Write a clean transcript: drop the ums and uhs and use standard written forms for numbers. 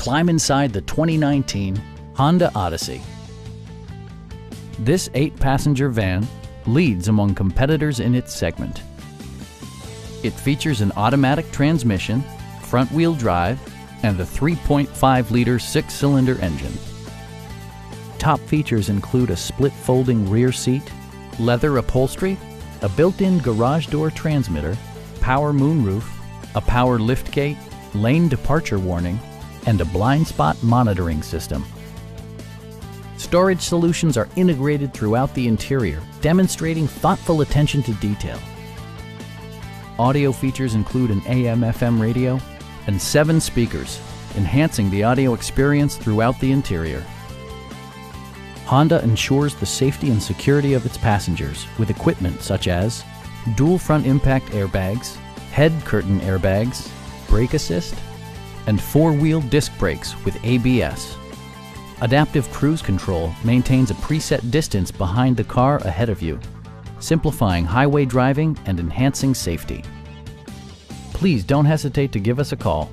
climb inside the 2019 Honda Odyssey. This 8-passenger van leads among competitors in its segment. It features an automatic transmission, front-wheel drive, and a 3.5-liter 6-cylinder engine. Top features include a split folding rear seat, leather upholstery, a built-in garage door transmitter, power moonroof, a power liftgate, lane departure warning, and a blind spot monitoring system. Storage solutions are integrated throughout the interior, demonstrating thoughtful attention to detail. Audio features include an AM/FM radio and 7 speakers, enhancing the audio experience throughout the interior. Honda ensures the safety and security of its passengers with equipment such as dual front impact airbags, head curtain airbags, brake assist, and 4-wheel disc brakes with ABS. Adaptive Cruise Control maintains a preset distance behind the car ahead of you, simplifying highway driving and enhancing safety. Please don't hesitate to give us a call.